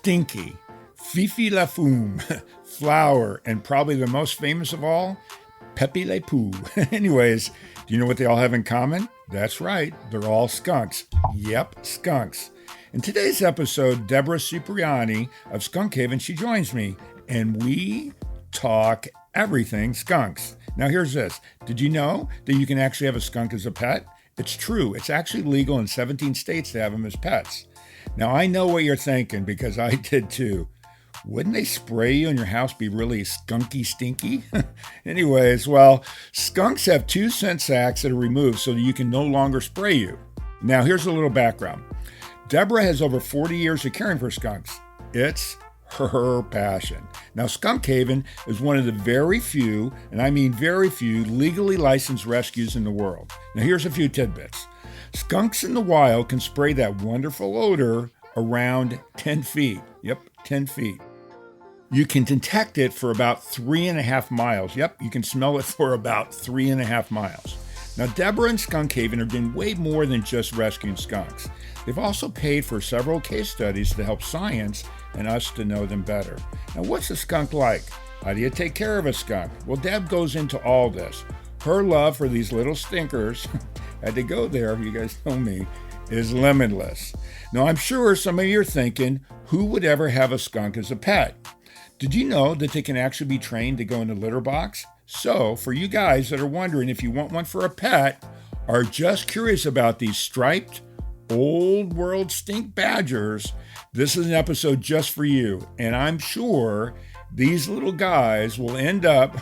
stinky, Fifi la Fume, flower, and probably the most famous of all, Pepe Le Pew. Anyways, do you know what they all have in common? That's right, they're all skunks. Yep, skunks. In today's episode, Deborah Cipriani of SKUNKHAVEN, she joins me, and we talk everything skunks. Now here's this. Did you know that you can actually have a skunk as a pet? It's true. It's actually legal in 17 states to have them as pets. Now I know what you're thinking because I did too. Wouldn't they spray you and your house be really skunky stinky? Anyways, well, skunks have 2 scent sacs that are removed so that you can no longer spray you. Now here's a little background. Deborah has over 40 years of caring for skunks. It's her passion. Now, SKUNKHAVEN is one of the very few, and I mean very few, legally licensed rescues in the world. Now, here's a few tidbits. Skunks in the wild can spray that wonderful odor around 10 feet. Yep, 10 feet. You can detect it for about 3.5 miles. Yep, you can smell it for about 3.5 miles. Now, Deborah and SKUNKHAVEN are doing way more than just rescuing skunks. They've also paid for several case studies to help science and us to know them better. Now, what's a skunk like? How do you take care of a skunk? Well, Deb goes into all this. Her love for these little stinkers, had to go there, you guys know me, is limitless. Now, I'm sure some of you are thinking, who would ever have a skunk as a pet? Did you know that they can actually be trained to go in the litter box? So, for you guys that are wondering if you want one for a pet, or just curious about these striped, old world stink badgers, this is an episode just for you. And I'm sure these little guys will end up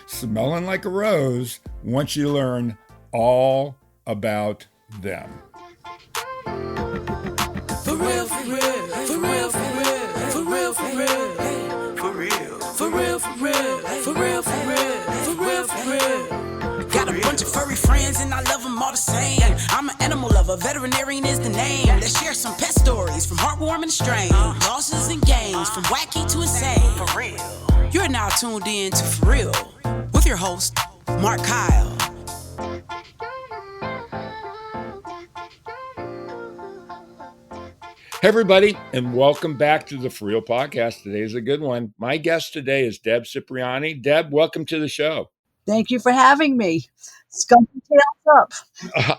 smelling like a rose once you learn all about them. For real, for real, for real, for real, for real, for real, for real, for real, for real, for real, for real, for real, for real. Got a bunch of furry friends and I love them all the same. I'm an animal lover, veterinarian is the name. Let's share some pet stories from heartwarming to strange, losses and gains, from wacky to insane. For real. You're now tuned in to For Real with your host, Mark Kyle. Hey everybody, and welcome back to the For Real podcast. Today is a good one. My guest today is Deb Cipriani. Deb, welcome to the show. Thank you for having me. Skunky tails up.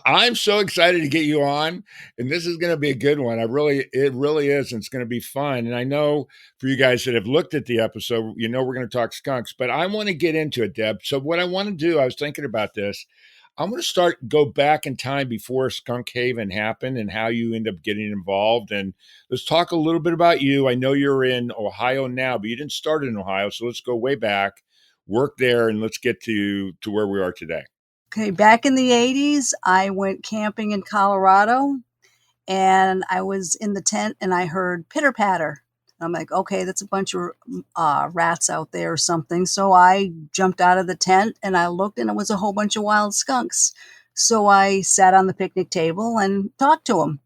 I'm so excited to get you on, and this is going to be a good one. It really is, and it's going to be fun. And I know for you guys that have looked at the episode, you know we're going to talk skunks, but I want to get into it, Deb. So what I want to do, I was thinking about this. I'm going to go back in time before SKUNKHAVEN happened and how you end up getting involved. And let's talk a little bit about you. I know you're in Ohio now, but you didn't start in Ohio. So let's go way back, work there, and let's get to where we are today. Okay, back in the 80s, I went camping in Colorado, and I was in the tent, and I heard pitter-patter. I'm like, okay, that's a bunch of rats out there or something. So I jumped out of the tent, and I looked, and it was a whole bunch of wild skunks. So I sat on the picnic table and talked to them.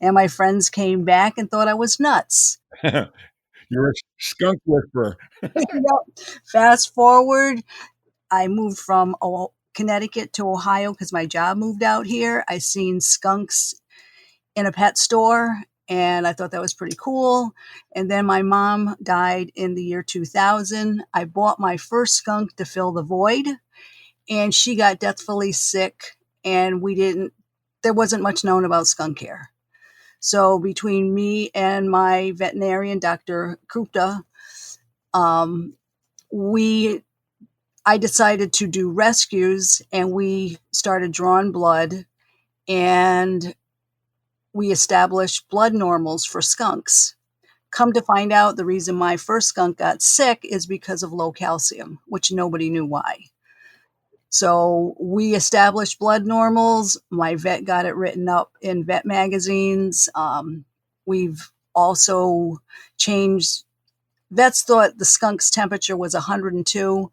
And my friends came back and thought I was nuts. You're a skunk whisperer. Fast forward, I moved from Connecticut to Ohio because my job moved out here. I seen skunks in a pet store, and I thought that was pretty cool. And then my mom died in the year 2000. I bought my first skunk to fill the void, and she got deathfully sick, and there wasn't much known about skunk care. So between me and my veterinarian, Dr. Krupta, I decided to do rescues, and we started drawing blood, and we established blood normals for skunks. Come to find out, the reason my first skunk got sick is because of low calcium, which nobody knew why. So we established blood normals. My vet got it written up in vet magazines. We've also changed. Vets thought the skunk's temperature was 102.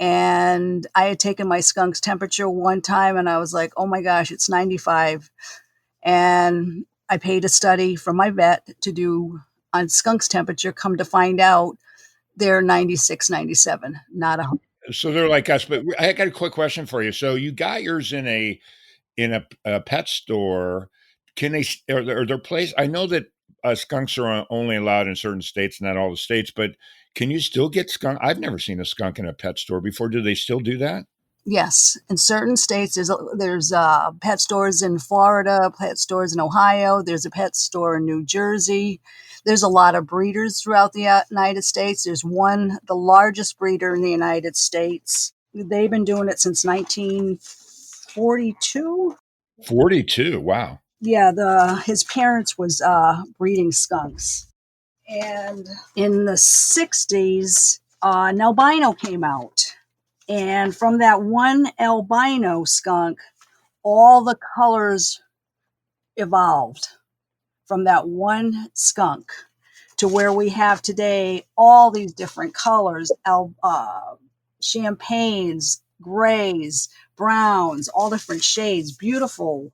And I had taken my skunk's temperature one time, and I was like, oh my gosh, it's 95. And I paid a study from my vet to do on skunk's temperature. Come to find out, they're 96, 97, not 100. So they're like us, but I got a quick question for you. So you got yours in a pet store. Can they, are there places? I know that skunks are only allowed in certain states, not all the states, but can you still get skunk? I've never seen a skunk in a pet store before. Do they still do that? Yes, in certain states, there's pet stores in Florida, pet stores in Ohio. There's a pet store in New Jersey. There's a lot of breeders throughout the United States. There's one, the largest breeder in the United States. They've been doing it since 1942. 42. Wow. Yeah, his parents was breeding skunks, and in the 60s, an albino came out. And from that one albino skunk, all the colors evolved from that one skunk to where we have today all these different colors, champagnes, grays, browns, all different shades, beautiful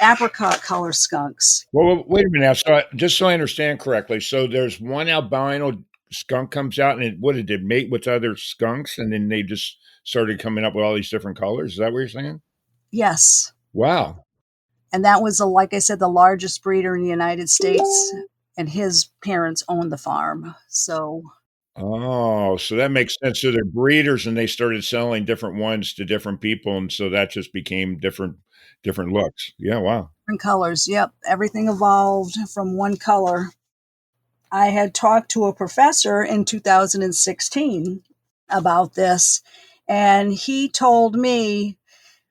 apricot color skunks. Well, wait a minute now. So, just so I understand correctly, so there's one albino skunk comes out, and what did it mate with other skunks, and then they just started coming up with all these different colors? Is that what you're saying? Yes. Wow. And that was, like I said, the largest breeder in the United States. And his parents owned the farm. So, Oh, so that makes sense. So they're breeders, and they started selling different ones to different people, and so that just became different looks. Yeah, wow. different colors. Yep. Everything evolved from one color. I had talked to a professor in 2016 about this, and he told me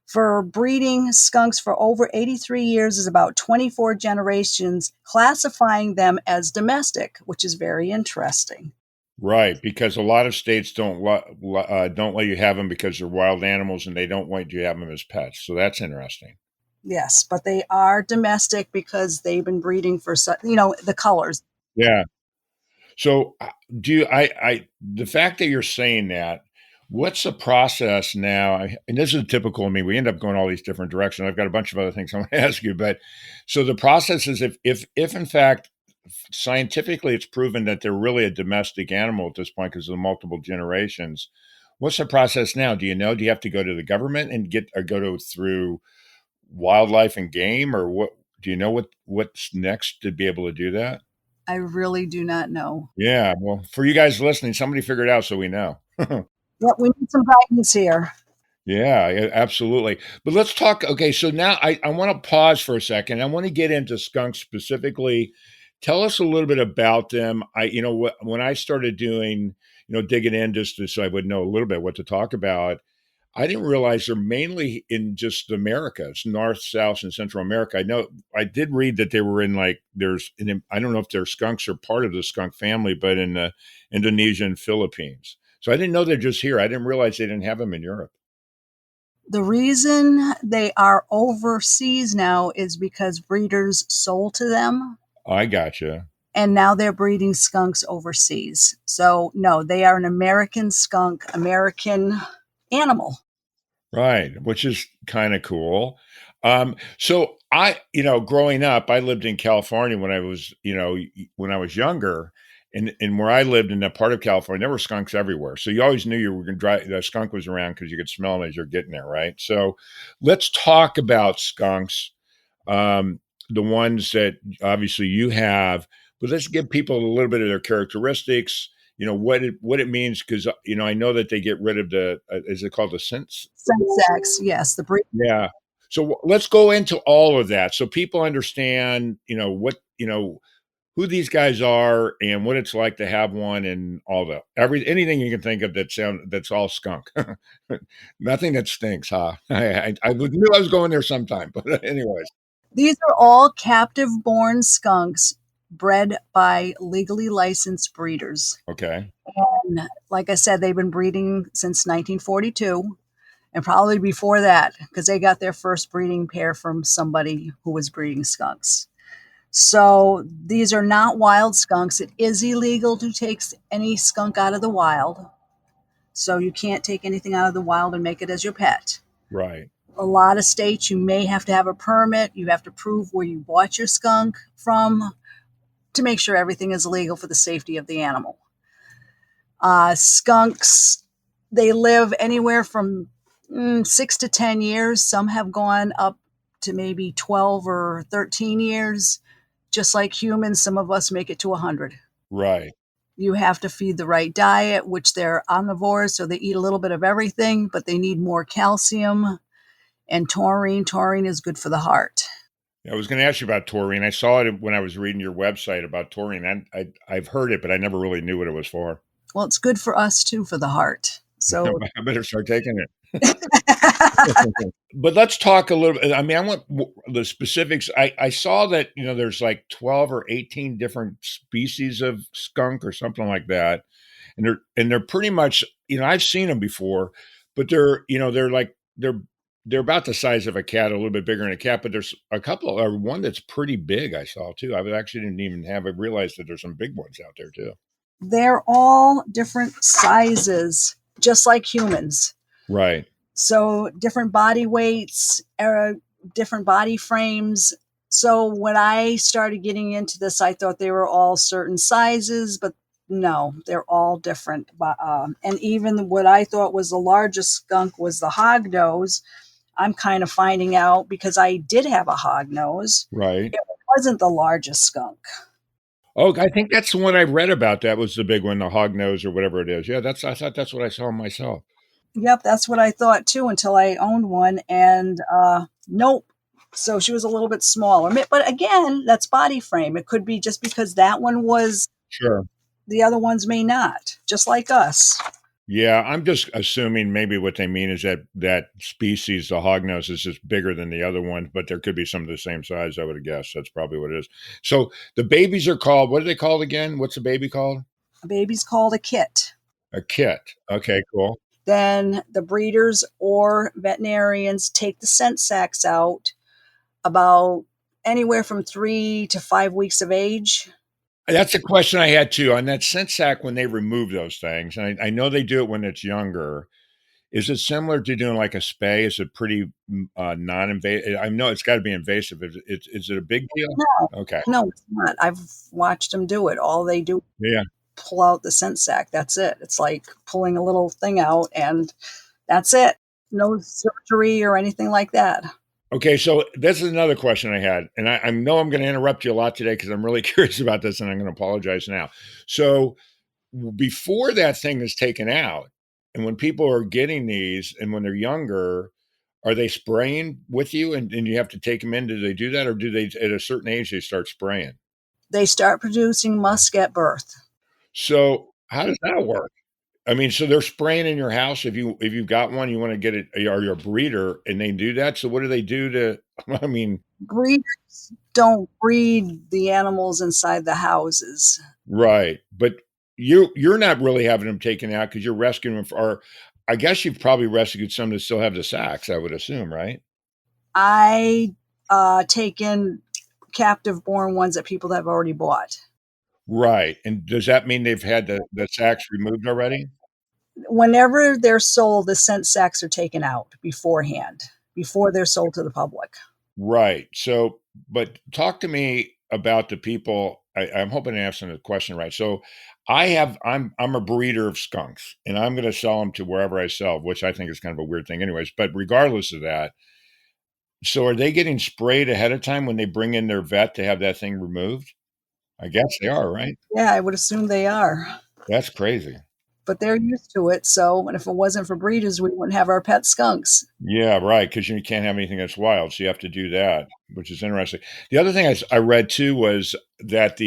for breeding skunks for over 83 years is about 24 generations, classifying them as domestic, which is very interesting. Right, because a lot of states don't let you have them because they're wild animals, and they don't want you to have them as pets. So that's interesting. Yes, but they are domestic because they've been breeding for, the colors. Yeah. So, do you the fact that you're saying that, what's the process now? And this is typical of me. We end up going all these different directions. I've got a bunch of other things I want to ask you, but so the process is if in fact scientifically it's proven that they're really a domestic animal at this point because of the multiple generations, what's the process now? Do you know? Do you have to go to the government and get or go to through wildlife and game, or what? Do you know what's next to be able to do that? I really do not know. Yeah, well, for you guys listening, somebody figure it out so we know. Yep, we need some guidance here. Yeah, absolutely. But let's talk. Okay, so now I want to pause for a second. I want to get into skunks specifically. Tell us a little bit about them. When I started doing, digging in just so I would know a little bit what to talk about, I didn't realize they're mainly in just the Americas, North, South, and Central America. I know I did read that they were in I don't know if their skunks are part of the skunk family, but in Indonesia and Philippines. So I didn't know they're just here. I didn't realize they didn't have them in Europe. The reason they are overseas now is because breeders sold to them, I gotcha. and now they're breeding skunks overseas. So, no, they are an American skunk, American animal. Right, which is kind of cool. So growing up, I lived in California when I was, when I was younger, and where I lived in that part of California, there were skunks everywhere. So you always knew you were going to drive. The skunk was around because you could smell them as you're getting there, right? So let's talk about skunks, the ones that obviously you have, but let's give people a little bit of their characteristics. What it means because I know that they get rid of the is it called the sense? Sex, yes, the breed. Yeah. So let's go into all of that so people understand, who these guys are and what it's like to have one and all anything you can think of that's all skunk. Nothing that stinks, huh? I knew I was going there sometime, but anyways. These are all captive born skunks bred by legally licensed breeders. Okay. And like I said, they've been breeding since 1942 and probably before that because they got their first breeding pair from somebody who was breeding skunks. So these are not wild skunks. It is illegal to take any skunk out of the wild. So you can't take anything out of the wild and make it as your pet. Right. A lot of states, you may have to have a permit. You have to prove where you bought your skunk from to make sure everything is legal for the safety of the animal. Skunks, they live anywhere from 6 to 10 years. Some have gone up to maybe 12 or 13 years. Just like humans, some of us make it to 100. Right. You have to feed the right diet, which they're omnivores, so they eat a little bit of everything, but they need more calcium and taurine. Taurine is good for the heart. I was going to ask you about taurine. I saw it when I was reading your website about taurine. I've heard it, but I never really knew what it was for. Well, it's good for us too, for the heart. So I better start taking it. But let's talk a little bit. I mean, I want the specifics. I saw that, there's like 12 or 18 different species of skunk or something like that. And they're pretty much, I've seen them before, but they're about the size of a cat, a little bit bigger than a cat, but there's a couple, or one that's pretty big I saw too. I actually didn't even have it realized that there's some big ones out there too. they're all different sizes, just like humans. Right. So different body weights, different body frames. So when I started getting into this, I thought they were all certain sizes, but no, they're all different. And even what I thought was the largest skunk was the hognose. I'm kind of finding out, because I did have a hognose, Right. it wasn't the largest skunk. Oh, I think that's the one I read about. That was the big one, the hognose or whatever it is. Yeah, I thought that's what I saw myself. Yep, that's what I thought too until I owned one. And nope. So she was a little bit smaller. But again, that's body frame. It could be just because that one was, Sure. the other ones may not, just like us. Yeah, I'm just assuming maybe what they mean is that species, the hognose, is just bigger than the other ones, but there could be some of the same size, I would guess. That's probably what it is. So the babies are called, what are they called again? What's a baby called? A baby's called a kit. A kit. Okay, cool. Then the breeders or veterinarians take the scent sacs out about anywhere from 3 to 5 weeks of age. That's a question I had too on that scent sac when they remove those things. And I know they do it when it's younger. Is it similar to doing like a spay? Is it pretty non-invasive? I know it's got to be invasive. Is it a big deal? No, Okay. no, it's not. I've watched them do it. All they do Yeah. pull out the scent sac. That's it. It's like pulling a little thing out, and that's it. No surgery or anything like that. Okay, so this is another question I had, and I know I'm going to interrupt you a lot today because I'm really curious about this, and I'm going to apologize now. So before that thing is taken out, and when people are getting these, and when they're younger, are they spraying with you, and you have to take them in? Do they do that, or do they at a certain age they start spraying? They start producing musk at birth. So how does that work? I mean, so they're spraying in your house if you've got one, you want to get it, or you're a breeder, and they do that. So what do they do to? I mean, Breeders don't breed the animals inside the houses. right, but you're not really having them taken out because you're rescuing them. Or I guess you've probably rescued some that still have the sacks. I would assume, right? I take in captive born ones that people have already bought. Right. And does that mean they've had the sacks removed already? Whenever they're sold, the scent sacs are taken out beforehand, before they're sold to the public. Right. So, but talk to me about the people. I'm hoping to answer the question right. So, I'm a breeder of skunks, and I'm going to sell them to wherever I sell, which I think is kind of a weird thing, anyways. But regardless of that, so are they getting sprayed ahead of time when they bring in their vet to have that thing removed? I guess they are, right? Yeah, I would assume they are, That's crazy. but they're used to it. So, and if it wasn't for breeders, we wouldn't have our pet skunks. Yeah, right. Because you can't have anything that's wild, so you have to do that, which is interesting. The other thing I read too was that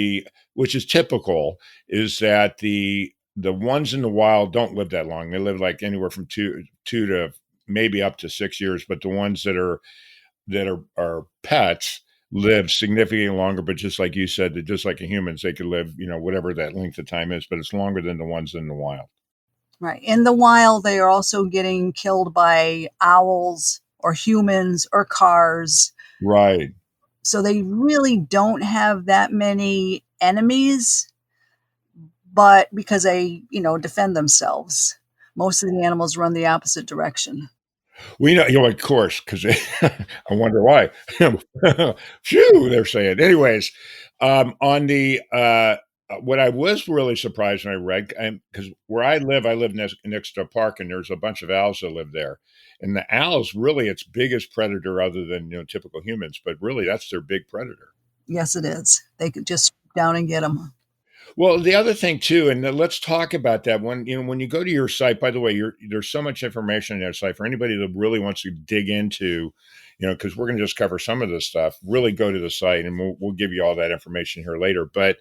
which is typical, is that the ones in the wild don't live that long. They live like anywhere from two to maybe up to 6 years, but the ones that are pets live significantly longer. But just like you said, that just like humans, they could live, whatever that length of time is, but it's longer than the ones in the wild. Right. In the wild, they are also getting killed by owls or humans or cars. Right. So they really don't have that many enemies, but because they, defend themselves. Most of the animals run the opposite direction. We know, of course, because I wonder why. Phew, they're saying. Anyways, on the what I was really surprised when I read, because where I live next to a park, and there's a bunch of owls that live there, and the owl's really its biggest predator, other than typical humans, but really that's their big predator. Yes, it is. They could just swoop down and get them. Well, the other thing too, and let's talk about that when you go to your site. By the way, there's so much information on that site for anybody that really wants to dig into, because we're going to just cover some of this stuff. Really go to the site, and we'll give you all that information here later. But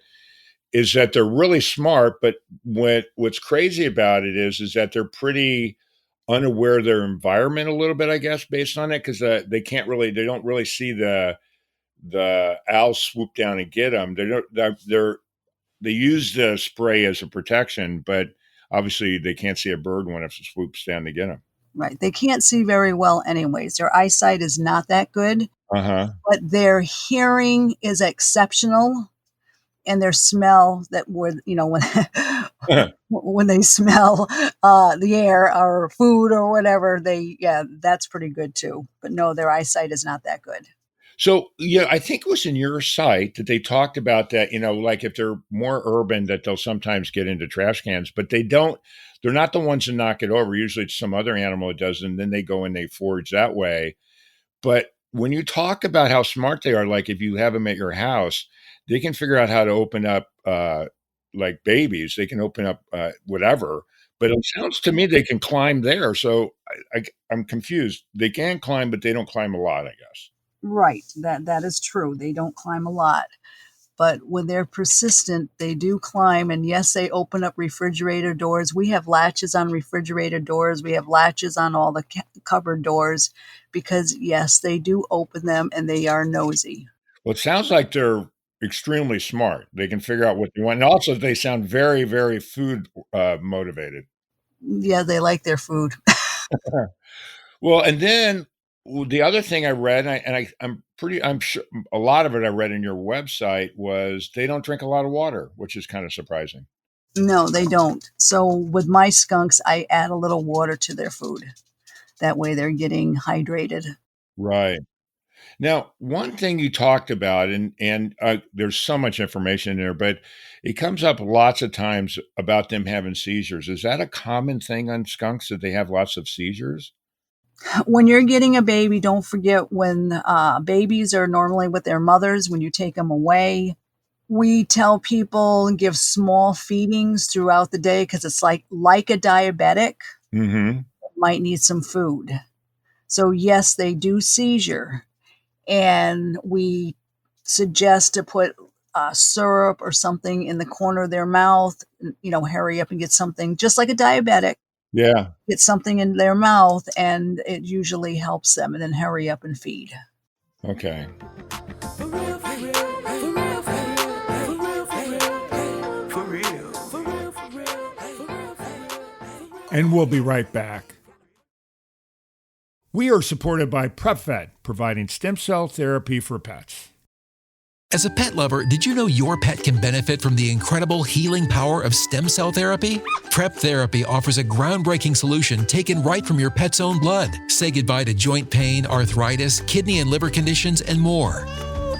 is that they're really smart, but what's crazy about it is that they're pretty unaware of their environment a little bit, I guess, based on it, because they don't really see the owls swoop down and get them. They use the spray as a protection, but obviously they can't see a bird when it swoops down to get them. Right. They can't see very well anyways. Their eyesight is not that good, but their hearing is exceptional, and their smell when they smell the air or food or whatever, that's pretty good too. But no, their eyesight is not that good. So, yeah, I think it was in your site that they talked about that, like if they're more urban, that they'll sometimes get into trash cans, but they're not the ones that knock it over. Usually it's some other animal that does, and then they go and they forage that way. But when you talk about how smart they are, like if you have them at your house, they can figure out how to open up, like babies, they can open up whatever. But it sounds to me they can climb there. So I'm confused. They can climb, but they don't climb a lot, I guess. Right. That is true. They don't climb a lot. But when they're persistent, they do climb. And yes, they open up refrigerator doors. We have latches on refrigerator doors. We have latches on all the cupboard doors because, yes, they do open them and they are nosy. Well, it sounds like they're extremely smart. They can figure out what they want. And also, they sound very, very food motivated. Yeah, they like their food. Well, and then the other thing I read, I'm sure a lot of it I read in your website was they don't drink a lot of water, which is kind of surprising. No, they don't. So with my skunks, I add a little water to their food. That way they're getting hydrated. Right. Now, one thing you talked about, and there's so much information there, but it comes up lots of times about them having seizures. Is that a common thing on skunks that they have lots of seizures? When you're getting a baby, don't forget when babies are normally with their mothers, when you take them away, we tell people give small feedings throughout the day because it's like a diabetic might need some food. So yes, they do seizure, and we suggest to put syrup or something in the corner of their mouth. Hurry up and get something, just like a diabetic. Yeah. Get something in their mouth, and it usually helps them. And then hurry up and feed. Okay. For real, for real, for real, for real, for real, for real, for real, for real, for real, for real. And we'll be right back. We are supported by PrepVet, providing stem cell therapy for pets. As a pet lover, did you know your pet can benefit from the incredible healing power of stem cell therapy? Prep Therapy offers a groundbreaking solution taken right from your pet's own blood. Say goodbye to joint pain, arthritis, kidney and liver conditions, and more.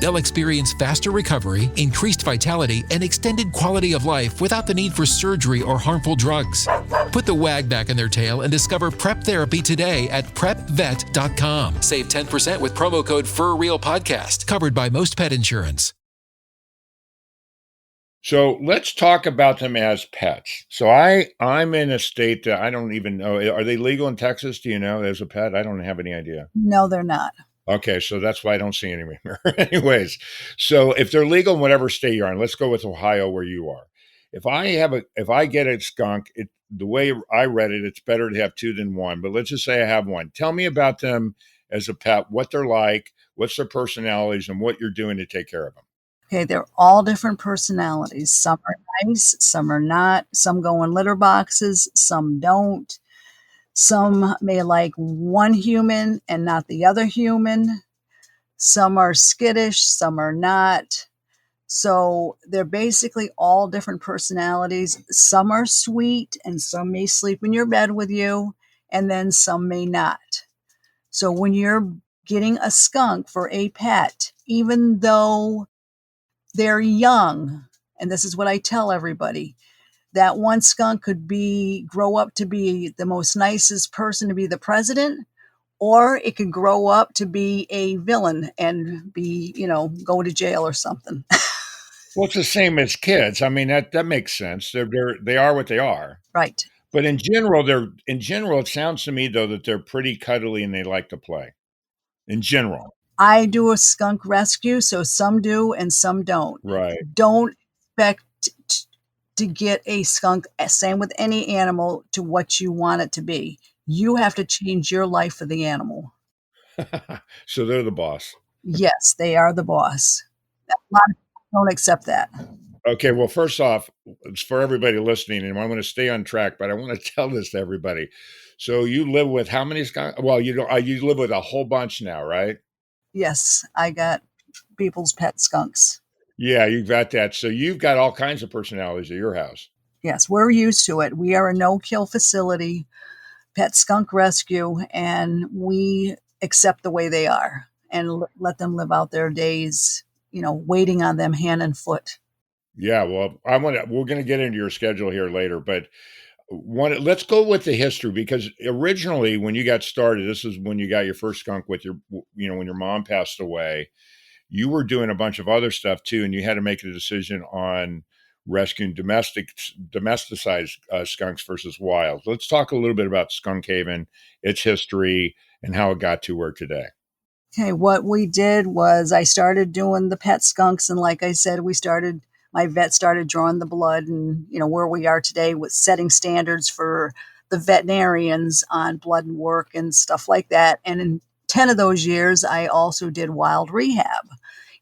They'll experience faster recovery, increased vitality, and extended quality of life without the need for surgery or harmful drugs. Put the wag back in their tail and discover Prep Therapy today at PrepVet.com. Save 10% with promo code FurRealPodcast, covered by most pet insurance. So let's talk about them as pets. So I'm in a state that I don't even know. Are they legal in Texas? Do you know, as a pet? I don't have any idea. No, they're not. Okay, so that's why I don't see any anymore. Anyways, so if they're legal in whatever state you're in, let's go with Ohio where you are. If I get a skunk, the way I read it, it's better to have two than one. But let's just say I have one. Tell me about them as a pet, what they're like, what's their personalities, and what you're doing to take care of them. Okay, they're all different personalities. Some are nice, some are not. Some go in litter boxes, some don't. Some may like one human and not the other human. Some are skittish, some are not. So they're basically all different personalities. Some are sweet and some may sleep in your bed with you, and then some may not. So when you're getting a skunk for a pet, even though they're young, and this is what I tell everybody, that one skunk could grow up to be the most nicest person, to be the president, or it could grow up to be a villain and be, go to jail or something. Well, it's the same as kids. I mean, that makes sense. They are what they are. Right. But in general, it sounds to me though that they're pretty cuddly and they like to play. In general. I do a skunk rescue, so some do and some don't. Right. Don't expect to get a skunk, same with any animal, to what you want it to be. You have to change your life for the animal. So they're the boss. Yes, they are the boss. A lot of people don't accept that. Okay, well, first off, it's for everybody listening, and I want to stay on track, but I want to tell this to everybody. So you live with how many skunks? Well, you live with a whole bunch now, right? Yes, I got people's pet skunks. Yeah, you've got that. So you've got all kinds of personalities at your house. Yes, we're used to it. We are a no-kill facility, pet skunk rescue, and we accept the way they are and let them live out their days, waiting on them hand and foot. Yeah, well, we're going to get into your schedule here later, but let's go with the history because originally when you got started, this is when you got your first skunk with when your mom passed away. You were doing a bunch of other stuff too, and you had to make a decision on rescuing domesticized skunks versus wild. Let's talk a little bit about Skunk Haven, its history, and how it got to where today. Okay, what we did was I started doing the pet skunks, and like I said, my vet started drawing the blood, and where we are today with setting standards for the veterinarians on blood work and stuff like that. And in 10 of those years, I also did wild rehab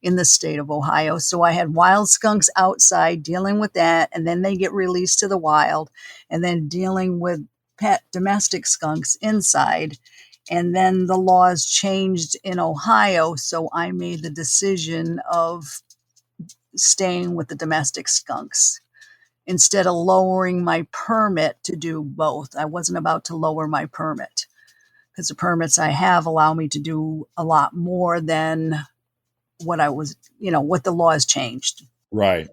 in the state of Ohio. So I had wild skunks outside dealing with that, and then they get released to the wild, and then dealing with pet domestic skunks inside. And then the laws changed in Ohio, so I made the decision of staying with the domestic skunks instead of lowering my permit to do both. I wasn't about to lower my permit because the permits I have allow me to do a lot more than what I was, what the laws changed. Right.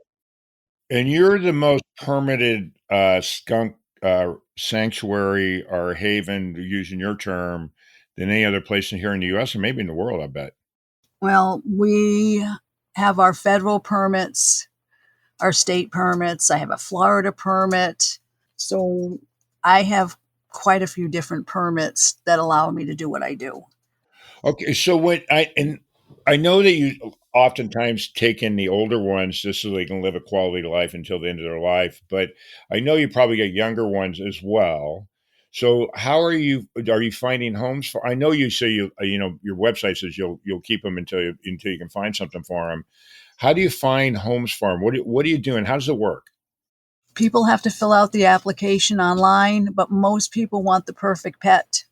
And you're the most permitted skunk sanctuary or haven, using your term, than any other place in here in the U.S. and maybe in the world, I bet. Well, we have our federal permits, our state permits. I have a Florida permit. So I have quite a few different permits that allow me to do what I do. Okay, so I know that you oftentimes take in the older ones just so they can live a quality life until the end of their life, but I know you probably get younger ones as well. So how are you finding homes for? I know you say your website says you'll keep them until you can find something for them. How do you find homes for them? What are you doing? How does it work? People have to fill out the application online, but most people want the perfect pet.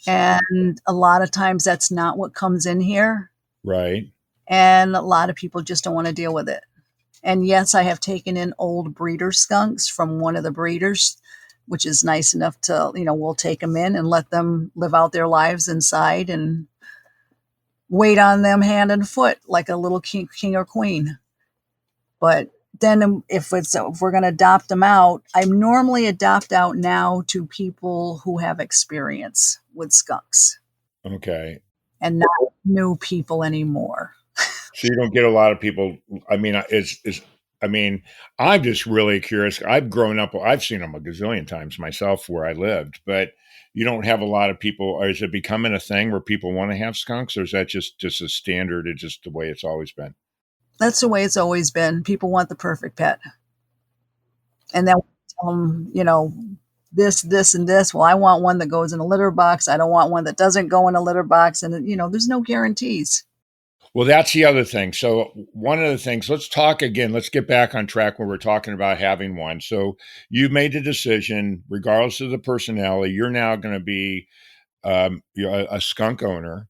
And a lot of times that's not what comes in here. Right. And a lot of people just don't want to deal with it. And yes, I have taken in old breeder skunks from one of the breeders, which is nice enough to, we'll take them in and let them live out their lives inside and wait on them hand and foot like a little king or queen. But then if we're going to adopt them out, I normally adopt out now to people who have experience with skunks Okay. and not new people anymore. So you don't get a lot of people. I mean, I'm just really curious. I've seen them a gazillion times myself where I lived, but you don't have a lot of people. Or is it becoming a thing where people want to have skunks, or is that just a standard? It's just the way it's always been. That's the way it's always been. People want the perfect pet. And then tell them, this, and this. Well, I want one that goes in a litter box. I don't want one that doesn't go in a litter box. And, there's no guarantees. Well, that's the other thing. So one of the things, let's talk again. Let's get back on track when we're talking about having one. So you made the decision, regardless of the personality, you're now going to be a skunk owner,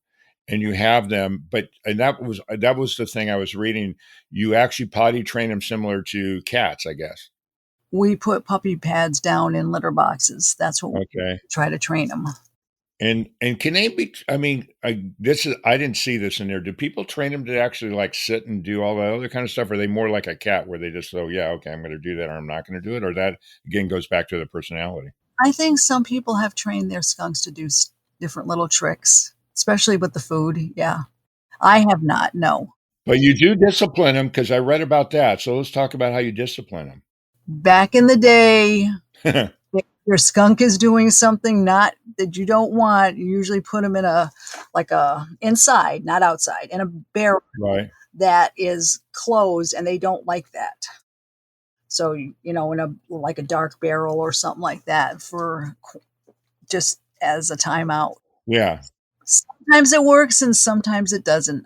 and you have them. And that was the thing I was reading. You actually potty train them similar to cats, I guess. We put puppy pads down in litter boxes. That's what we try to train them. And can they be? I mean, I didn't see this in there. Do people train them to actually like sit and do all that other kind of stuff? Or are they more like a cat where they just yeah, okay, I'm going to do that, or I'm not going to do it, or that again goes back to the personality? I think some people have trained their skunks to do different little tricks, especially with the food. Yeah. I have not, no. But you do discipline them because I read about that. So let's talk about how you discipline Back in the day, them. if your skunk is doing something not that you don't want, you usually put them in a inside, not outside, in a barrel Right. that is closed, and they don't like that. So, in a dark barrel or something like that for just as a timeout. Yeah. Sometimes it works and sometimes it doesn't.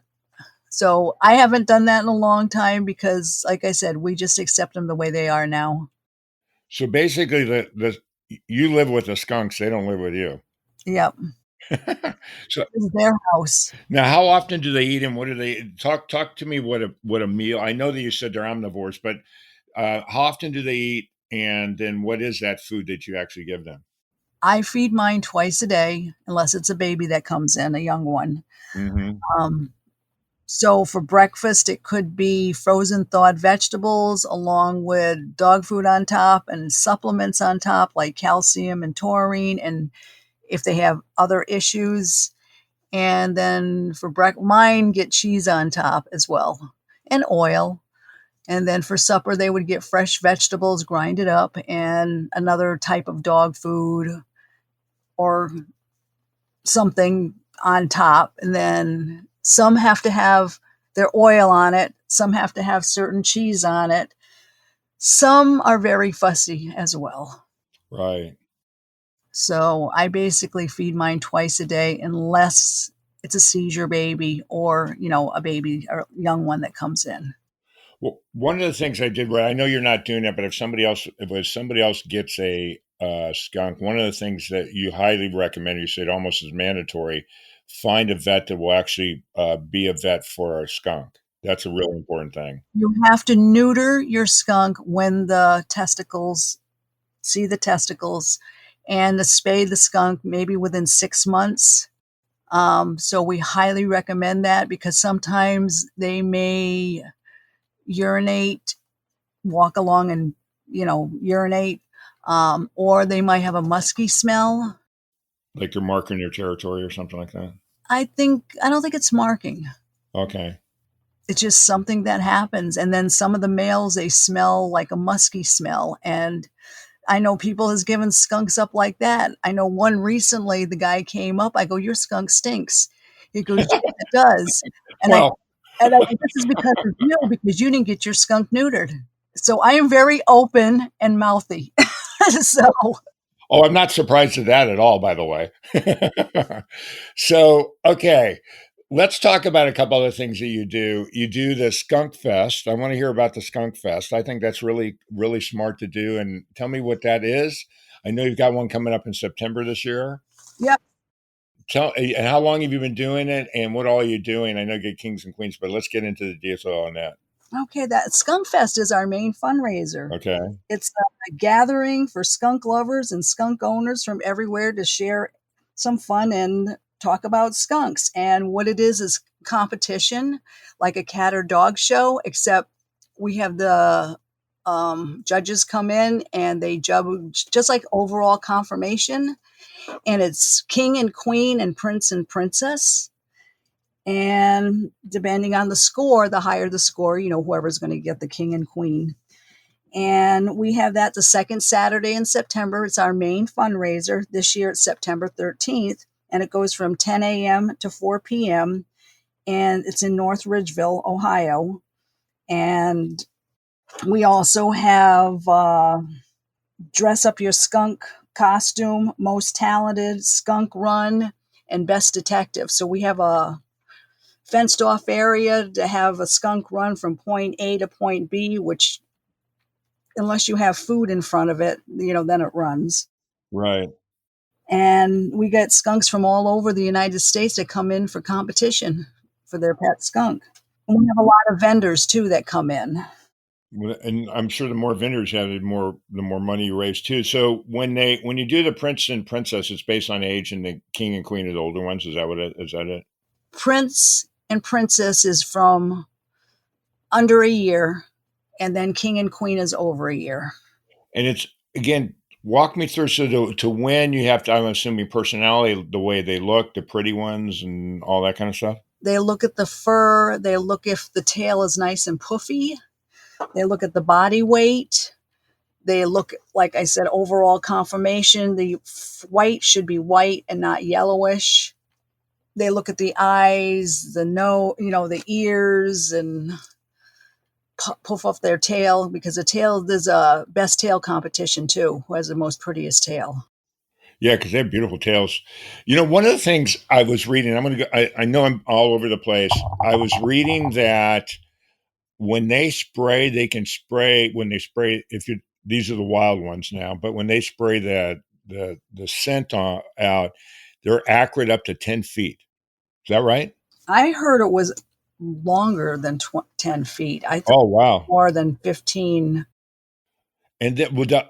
So I haven't done that in a long time because, like I said, we just accept them the way they are now. So basically, you live with the skunks; they don't live with you. Yep. So It's their house. now, how often do they eat, and what do they talk to me? What a meal? I know that you said they're omnivores, but how often do they eat, and then what is that food that you actually give them? I feed mine twice a day, unless it's a baby that comes in, a young one. Mm-hmm. Um, so for breakfast, it could be frozen thawed vegetables along with dog food on top and supplements on top, like calcium and taurine, and if they have other issues. And then for mine get cheese on top as well, and oil. And then for supper, they would get fresh vegetables grinded up and another type of dog food or something on top. And then some have to have their oil on it, some have to have certain cheese on it. Some are very fussy as well. Right. So I basically feed mine twice a day unless it's a seizure baby or, a baby or young one that comes in. Well, one of the things I did, right, I know you're not doing that, but if somebody else gets a skunk, one of the things that you highly recommend, you said almost is mandatory, find a vet that will actually be a vet for a skunk. That's a really important thing. You have to neuter your skunk when the testicles see the testicles, and to spay the skunk maybe within 6 months. So we highly recommend that because sometimes they may urinate, walk along and, urinate, or they might have a musky smell. Like you're marking your territory or something like that. I don't think it's marking. Okay. It's just something that happens. And then some of the males, they smell like a musky smell. And I know people has given skunks up like that. I know one recently, the guy came up. I go, "Your skunk stinks." He goes, "Yes, it does." And Well, I go, "This is because of you, because you didn't get your skunk neutered." So I am very open and mouthy. So oh, I'm not surprised at that at all, by the way. So, okay, let's talk about a couple other things that you do. You do the Skunk Fest. I want to hear about the Skunk Fest. I think that's really, really smart to do. And tell me what that is. I know you've got one coming up in September this year. yep. And how long have you been doing it, and what all are you doing? I know you get kings and queens, but let's get into the detail on that. Okay, that Skunk Fest is our main fundraiser. Okay. It's a gathering for skunk lovers and skunk owners from everywhere to share some fun and talk about skunks. And what it is competition, like a cat or dog show, except we have the judges come in and they judge just like overall confirmation. And it's king and queen and prince and princess. And depending on the score, the higher the score, whoever's going to get the king and queen. And we have that the second Saturday in September. It's our main fundraiser. This year it's September 13th, and it goes from 10 a.m. to 4 p.m. And it's in North Ridgeville, Ohio. And we also have Dress Up Your Skunk costume, Most Talented, Skunk Run, and Best Detective. So we have a fenced off area to have a skunk run from point A to point B, which unless you have food in front of it, then it runs. Right. And we get skunks from all over the United States that come in for competition for their pet skunk. And we have a lot of vendors too that come in. And I'm sure the more vendors you have, the more money you raise too. So when you do the prince and princess, it's based on age, and the king and queen are the older ones. Is that it? Prince and princess is from under a year, and then king and queen is over a year. And it's again Walk me through to when you have to, I'm assuming personality, the way they look, the pretty ones and all that kind of stuff? They look at the fur, they look if the tail is nice and puffy, they look at the body weight, they look, like I said, overall conformation. The white should be white and not yellowish. They look at the eyes, the nose, the ears, and puff off their tail, because there's a best tail competition too. Who has the most prettiest tail? Yeah, because they have beautiful tails. One of the things I was reading, I'm going to go, I know I'm all over the place. I was reading that when they spray, they can spray, when they spray, these are the wild ones now, but when they spray the scent out, they're accurate up to 10 feet. Is that right? I heard it was longer than 10 feet. I thought Oh, wow. more than 15. And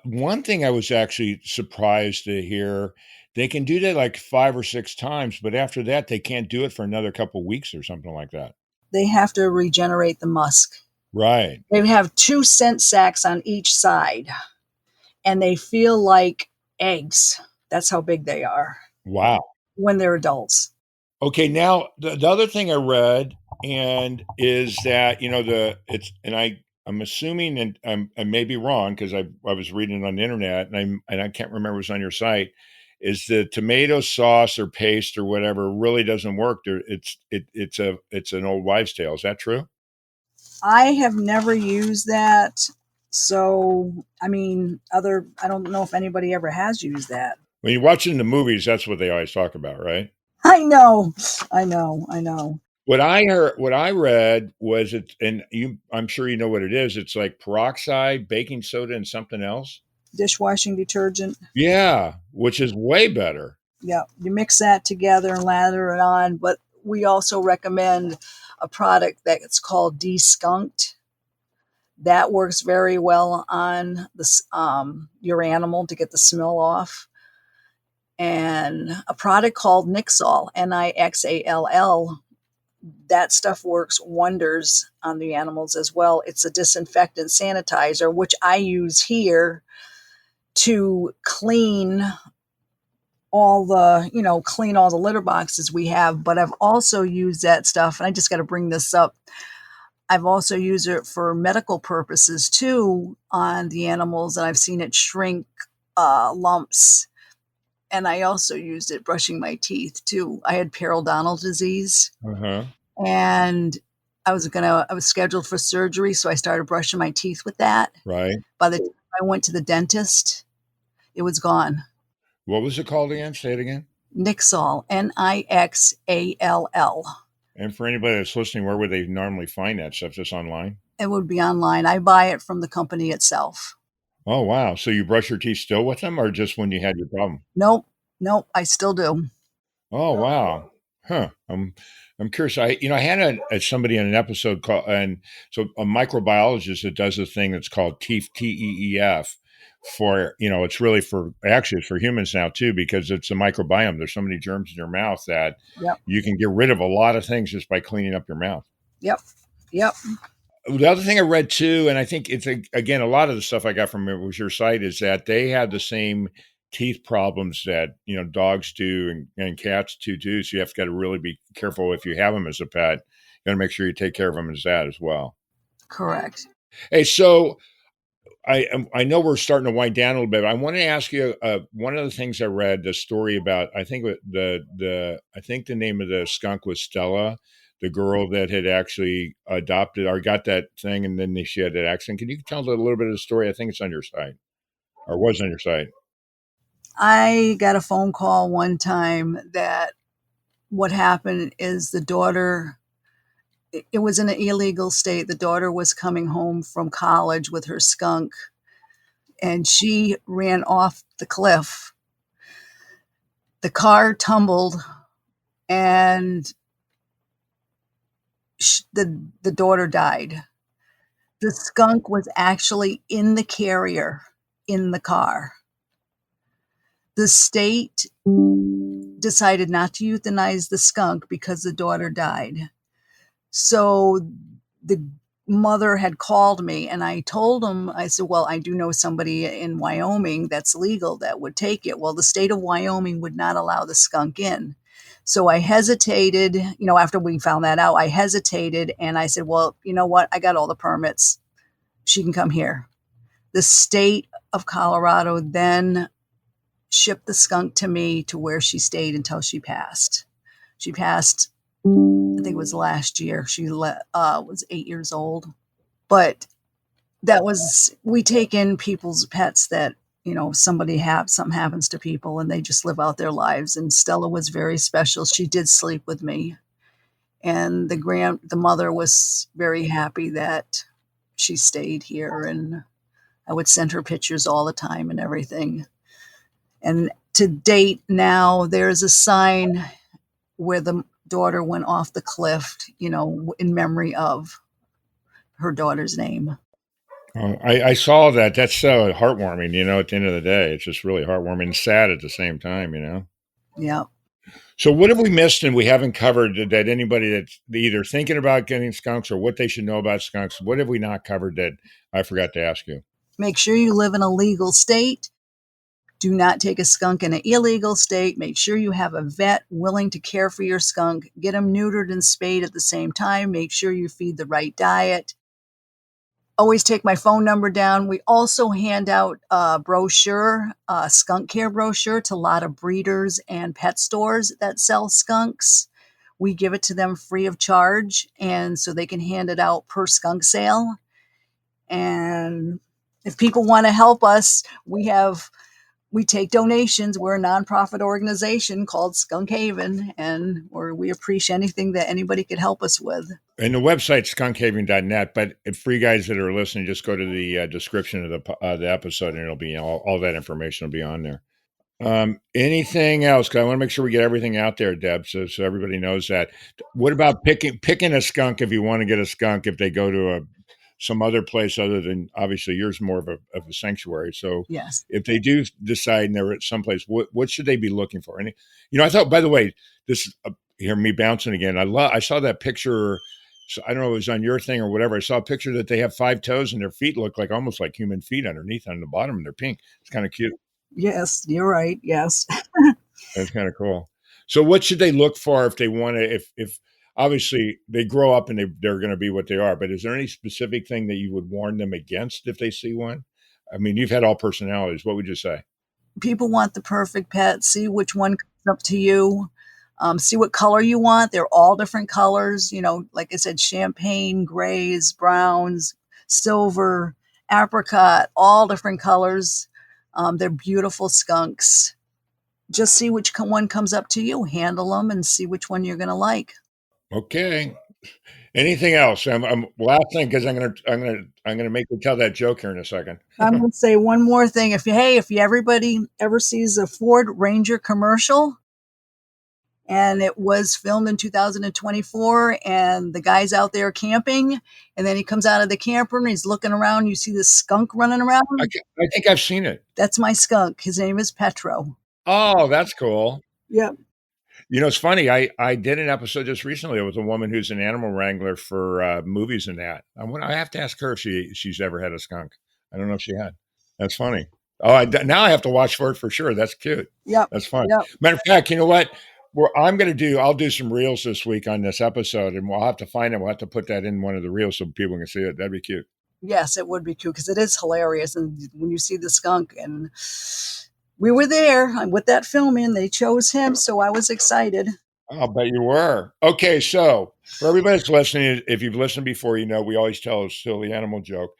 one thing I was actually surprised to hear, they can do that like 5 or 6 times, but after that, they can't do it for another couple weeks or something like that. They have to regenerate the musk. Right. They have 2 scent sacs on each side, and they feel like eggs. That's how big they are Wow. when they're adults. Okay, now the other thing I read and is that I'm assuming, and I may be wrong because I was reading it on the internet and I can't remember it was on your site, is the tomato sauce or paste or whatever really doesn't work. It's an old wives' tale. Is that true? I have never used that. So, I don't know if anybody ever has used that. When you're watching the movies, that's what they always talk about, right? I know. What I read was I'm sure you know what it is. It's like peroxide, baking soda, and something else. Dishwashing detergent. Yeah, which is way better. Yeah, you mix that together and lather it on. But we also recommend a product that's called Skunked. That works very well on your animal to get the smell off. And a product called Nixall, Nixall. That stuff works wonders on the animals as well. It's a disinfectant sanitizer, which I use here to clean all the litter boxes we have. But I've also used that stuff, and I just got to bring this up. I've also used it for medical purposes too on the animals, and I've seen it shrink lumps. And I also used it brushing my teeth too. I had periodontal disease, Uh-huh. and I was scheduled for surgery, so I started brushing my teeth with that. Right. By the time I went to the dentist, it was gone. What was it called again? Say it again. Nixall, Nixall. And for anybody that's listening, where would they normally find that stuff? Just online? It would be online. I buy it from the company itself. Oh, wow. So you brush your teeth still with them or just when you had your problem? Nope, I still do. Oh, wow. Huh. I'm curious. I had somebody in an episode called, and so a microbiologist that does a thing that's called TEEF, TEEF, for, it's really it's for humans now too, because it's a microbiome. There's so many germs in your mouth that you can get rid of a lot of things just by cleaning up your mouth. Yep. The other thing I read too, and I think it's again, a lot of the stuff I got from it was your site, is that they have the same teeth problems that dogs do and cats too. So you have got to really be careful if you have them as a pet. You got to make sure you take care of them as that as well. Correct. Hey, so I know we're starting to wind down a little bit. I want to ask you one of the things I read, the story about, I think the name of the skunk was Stella, the girl that had actually adopted or got that thing, and then she had that accident. Can you tell a little bit of the story? I think it's on your site, or was on your site. I got a phone call one time that what happened is the daughter, it was in an illegal state. The daughter was coming home from college with her skunk, and she ran off the cliff. The car tumbled, and the daughter died. The skunk was actually in the carrier in the car. The state decided not to euthanize the skunk because the daughter died. So the mother had called me, and I told him, I said, well, I do know somebody in Wyoming that's legal that would take it. Well, the state of Wyoming would not allow the skunk in. So I hesitated, after we found that out, I hesitated and I said, well, you know what? I got all the permits. She can come here. The state of Colorado then shipped the skunk to me to where she stayed until she passed. She passed, I think it was last year. She was 8 years old. But we take in people's pets that, something happens to people and they just live out their lives. And Stella was very special. She did sleep with me. And the mother was very happy that she stayed here, and I would send her pictures all the time and everything. And to date now, there's a sign where the daughter went off the cliff, in memory of her daughter's name. I saw that. That's so heartwarming, at the end of the day. It's just really heartwarming and sad at the same time, Yeah. So what have we missed and we haven't covered that anybody that's either thinking about getting skunks or what they should know about skunks? What have we not covered that I forgot to ask you? Make sure you live in a legal state. Do not take a skunk in an illegal state. Make sure you have a vet willing to care for your skunk. Get them neutered and spayed at the same time. Make sure you feed the right diet. Always take my phone number down. We also hand out a brochure, a skunk care brochure, to a lot of breeders and pet stores that sell skunks. We give it to them free of charge, and so they can hand it out per skunk sale. And if people want to help us, we take donations. We're a nonprofit organization called SKUNKHAVEN, and we appreciate anything that anybody could help us with. And the website's skunkhaven.net, but for you guys that are listening, just go to the description of the episode, and it'll be all that information will be on there. Anything else? Because I want to make sure we get everything out there, Deb, so everybody knows that. What about picking a skunk if you want to get a skunk if they go to some other place other than, obviously yours more of a sanctuary. So yes, if they do decide and they're at someplace, what should they be looking for? And I thought, by the way, this hear me bouncing again. I saw that picture. So I don't know if it was on your thing or whatever. I saw a picture that they have 5 toes and their feet look like almost like human feet underneath on the bottom, and they're pink. It's kind of cute. Yes, you're right. Yes. That's kind of cool. So what should they look for if they want to, if obviously they grow up and they're going to be what they are, but is there any specific thing that you would warn them against if they see one? I mean, you've had all personalities. What would you say? People want the perfect pet. See which one comes up to you. See what color you want. They're all different colors. Like I said, champagne, grays, browns, silver, apricot, all different colors. They're beautiful skunks. Just see which one comes up to you. Handle them and see which one you're going to like. Okay. Anything else? I'm last thing, because I'm gonna make you tell that joke here in a second. I'm going to say one more thing. If everybody ever sees a Ford Ranger commercial, and it was filmed in 2024, and the guy's out there camping, and then he comes out of the camper and he's looking around. You see this skunk running around. I think I've seen it. That's my skunk. His name is Petro. Oh, that's cool. Yep. It's funny. I did an episode just recently with a woman who's an animal wrangler for movies and that. I have to ask her if she's ever had a skunk. I don't know if she had. That's funny. Oh, now I have to watch for it for sure. That's cute. Yep. That's fun. Yep. Matter of fact, you know what? I'll do some reels this week on this episode, and we'll have to find it. We'll have to put that in one of the reels so people can see it. That'd be cute. Yes, it would be cute because it is hilarious. And when you see the skunk, and we were there with that filming, they chose him, so I was excited. I'll bet you were. Okay, so for everybody that's listening, if you've listened before, we always tell a silly animal joke.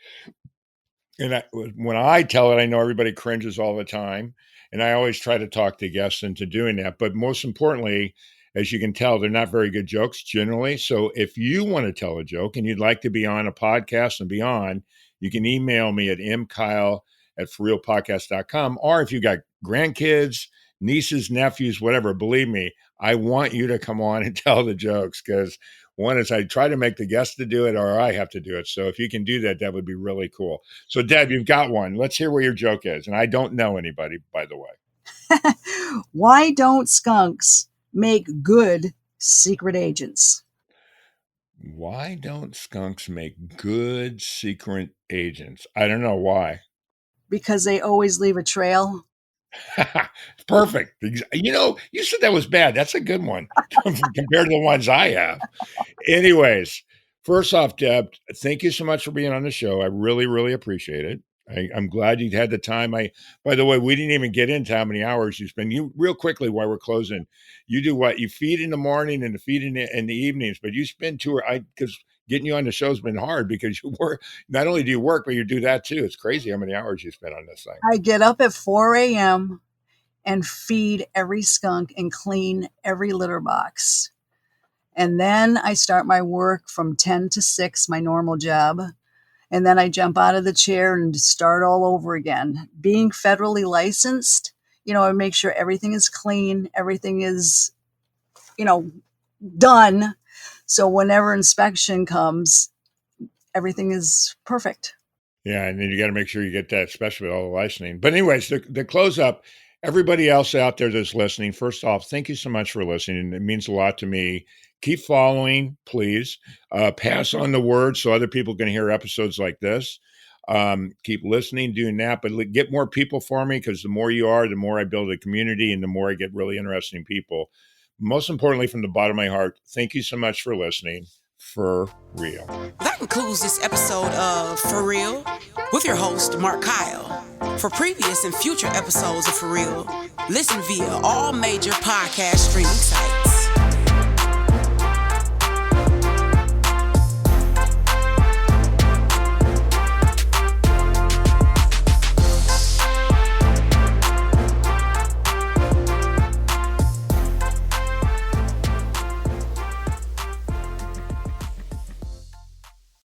And when I tell it, I know everybody cringes all the time. And I always try to talk the guests into doing that. But most importantly, as you can tell, they're not very good jokes generally. So if you want to tell a joke and you'd like to be on a podcast and beyond, you can email me at mkyle@forrealpodcast.com. Or if you got grandkids, nieces, nephews, whatever, believe me, I want you to come on and tell the jokes, because one is I try to make the guests to do it, or I have to do it. So if you can do that, that would be really cool. So Deb, you've got one. Let's hear where your joke is. And I don't know anybody, by the way. Why don't skunks make good secret agents? Why don't skunks make good secret agents? I don't know why. Because they always leave a trail. Perfect. You said that was bad. That's a good one compared to the ones I have. Anyways, first off, Deb, thank you so much for being on the show. I really, really appreciate it. I'm glad you had the time. By the way, we didn't even get into how many hours you spend. You real quickly while we're closing, you do what? You feed in the morning and feed in the evenings, but you spend because getting you on the show has been hard because you work. Not only do you work, but you do that too. It's crazy how many hours you spend on this thing. I get up at 4 a.m. and feed every skunk and clean every litter box. And then I start my work from 10 to 6, my normal job. And then I jump out of the chair and start all over again. Being federally licensed, I make sure everything is clean, everything is, done. So whenever inspection comes, everything is perfect. Yeah, and then you got to make sure you get that, especially with all the licensing. But anyways, to close up, everybody else out there that's listening, first off, thank you so much for listening. It means a lot to me. Keep following, please. Pass on the word so other people can hear episodes like this. Keep listening, doing that, but get more people for me because the more you are, the more I build a community and the more I get really interesting people. Most importantly, from the bottom of my heart, thank you so much for listening. For real. That concludes this episode of For Real with your host, Mark Kyle. For previous and future episodes of For Real, listen via all major podcast streaming sites.